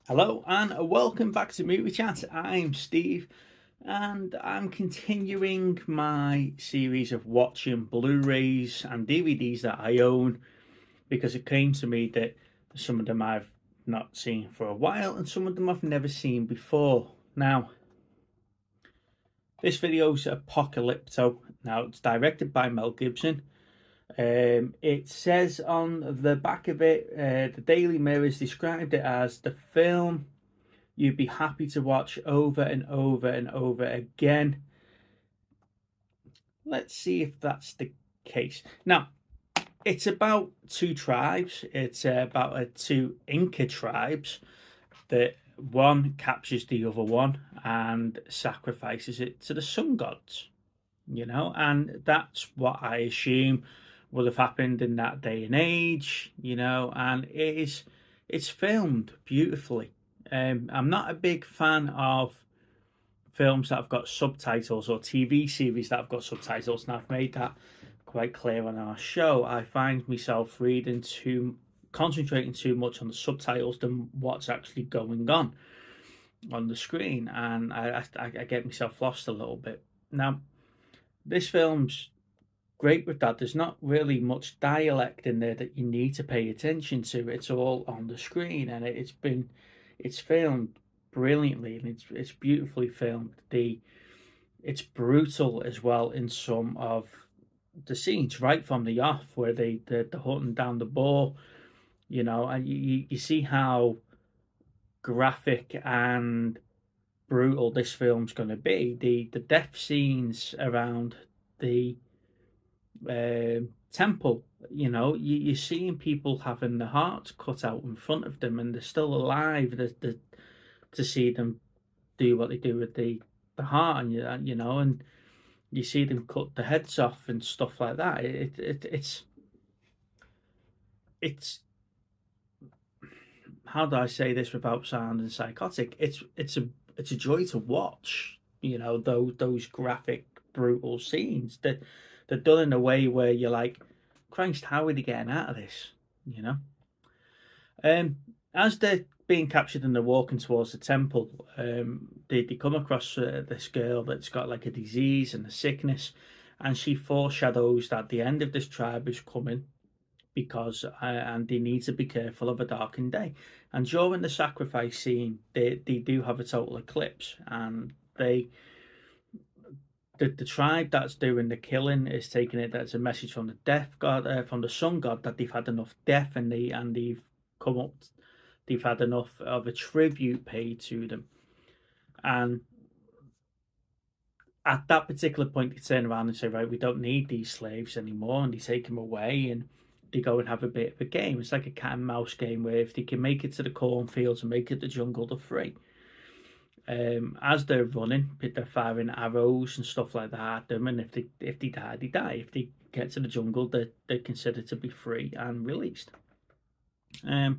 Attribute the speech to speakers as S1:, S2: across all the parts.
S1: Hello and welcome back to Movie Chat. I'm Steve and I'm continuing my series of watching Blu-rays and DVDs that I own because it came to me that some of them I've not seen for a while and some of them I've never seen before. Now, this video is Apocalypto. Now, it's directed by Mel Gibson. It says on the back of it, the Daily Mirror has described it as the film you'd be happy to watch over and over and over again. Let's see if that's the case. Now, it's about two tribes. It's about two Inca tribes that one captures the other one and sacrifices it to the sun gods, and that's what I assume would have happened in that day and age, and it's filmed beautifully. I'm not a big fan of films that have got subtitles or TV series that have got subtitles, and I've made that quite clear on our show. I find myself concentrating too much on the subtitles than what's actually going on the screen, and I get myself lost a little bit. Now, this film's great with that. There's not really much dialect in there that you need to pay attention to. It's all on the screen, and it's filmed brilliantly, and it's beautifully filmed. It's brutal as well in some of the scenes right from the off where they're hunting down the boar, and you see how graphic and brutal this film's going to be. The death scenes around the temple, you're seeing people having their hearts cut out in front of them and they're still alive. To see them do what they do with the heart, and you see them cut the heads off and stuff like that. It's how do I say this without sounding psychotic? It's a joy to watch. Those graphic, brutal scenes that they're done in a way where you're like, Christ, how are they getting out of this? You know. As they're being captured and they're walking towards the temple, they come across this girl that's got like a disease and a sickness, and she foreshadows that the end of this tribe is coming because and they need to be careful of a darkened day. And during the sacrifice scene, they do have a total eclipse, and the tribe that's doing the killing is taking it as a message from the death god, from the sun god, that they've had enough death and they've come up, they've had enough of a tribute paid to them. And at that particular point, they turn around and say, right, we don't need these slaves anymore, and they take them away and they go and have a bit of a game. It's like a cat and mouse game where if they can make it to the cornfields and make it to the jungle, they're free. As they're running, they're firing arrows and stuff like that at them, and if they die, they die. If they get to the jungle, they're considered to be free and released. The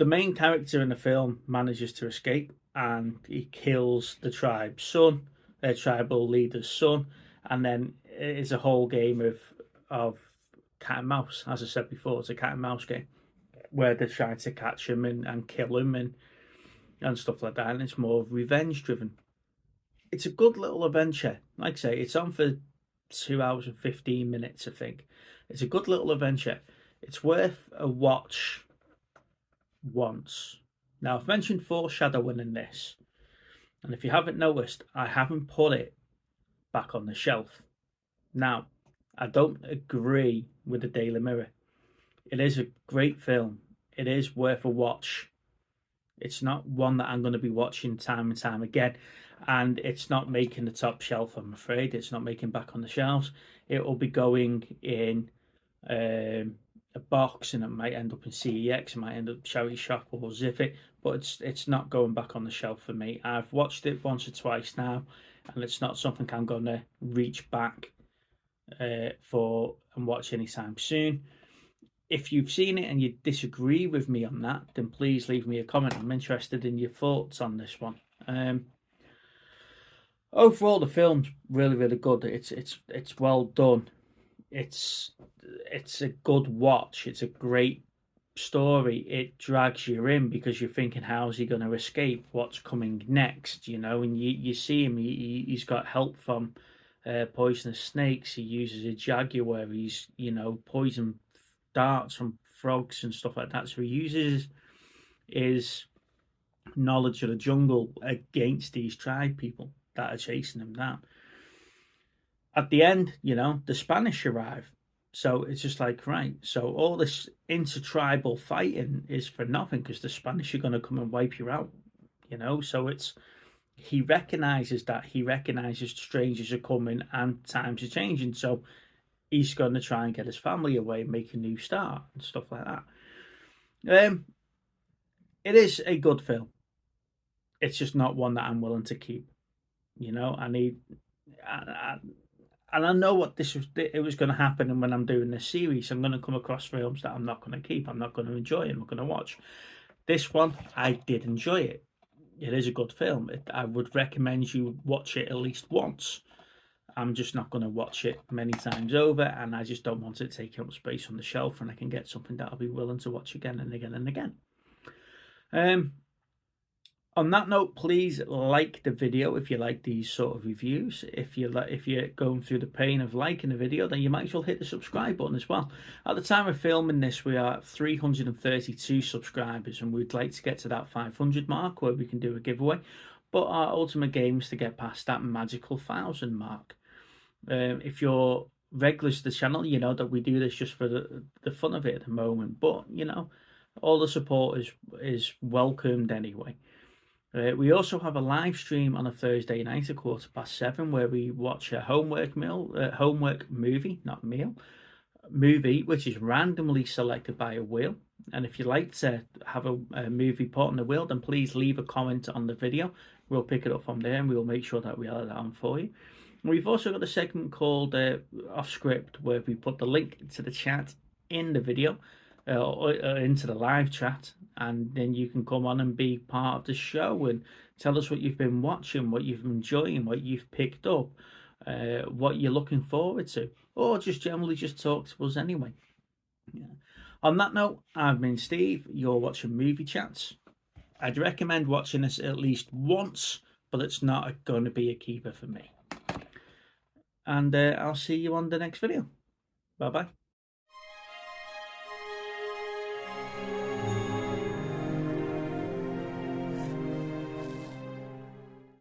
S1: main character in the film manages to escape, and he kills the tribe's son, their tribal leader's son, and then it's a whole game of cat and mouse. As I said before, it's a cat and mouse game where they're trying to catch him and kill him and stuff like that, and it's more revenge driven. It's a good little adventure. Like I say, it's on for 2 hours and 15 minutes, I think. It's a good little adventure. It's worth a watch once. Now, I've mentioned foreshadowing in this, and if you haven't noticed, I haven't put it back on the shelf. Now, I don't agree with the Daily Mirror. It is a great film. It is worth a watch. It's not one that I'm going to be watching time and time again, and it's not making the top shelf, I'm afraid. It's not making back on the shelves. It will be going in a box, and it might end up in CEX, it might end up Charity Shop or Zip It, but it's not going back on the shelf for me. I've watched it once or twice now, and it's not something I'm going to reach back for and watch anytime soon. If you've seen it and you disagree with me on that, then please leave me a comment. I'm interested in your thoughts on this one. Overall, the film's really, really good. It's well done. It's a good watch. It's a great story, it drags you in because you're thinking, how's he going to escape? What's coming next? And you see him. He's got help from poisonous snakes. He uses a jaguar. He's poison darts from frogs and stuff like that. So he uses his knowledge of the jungle against these tribe people that are chasing him down. At the end, the Spanish arrive. So it's just like, right, so all this intertribal fighting is for nothing because the Spanish are going to come and wipe you out, So he recognizes that. He recognizes strangers are coming and times are changing. So he's going to try and get his family away and make a new start and stuff like that. It is a good film. It's just not one that I'm willing to keep. And I know what it was going to happen. And when I'm doing this series, I'm going to come across films that I'm not going to keep. I'm not going to enjoy. I'm not going to watch. This one, I did enjoy it. It is a good film. I would recommend you watch it at least once. I'm just not going to watch it many times over, and I just don't want it taking up space on the shelf, and I can get something that I'll be willing to watch again and again and again. On that note, please like the video if you like these sort of reviews. If you're going through the pain of liking a video, then you might as well hit the subscribe button as well. At the time of filming this, we are at 332 subscribers, and we'd like to get to that 500 mark where we can do a giveaway. But our ultimate game is to get past that magical 1,000 mark. If you're regulars to the channel, you know that we do this just for the fun of it at the moment. But all the support is welcomed anyway. We also have a live stream on a Thursday night at 7:15 where we watch a homework movie, not meal, movie, which is randomly selected by a wheel. And if you'd like to have a movie put on the wheel, then please leave a comment on the video. We'll pick it up from there and we'll make sure that we add that on for you. We've also got a segment called Off Script where we put the link to the chat in the video or into the live chat, and then you can come on and be part of the show and tell us what you've been watching, what you've been enjoying, what you've picked up, what you're looking forward to, or just generally just talk to us anyway. On that note, I've been Steve. You're watching Movie Chats. I'd recommend watching this at least once, but it's not going to be a keeper for me. And I'll see you on the next video. Bye bye.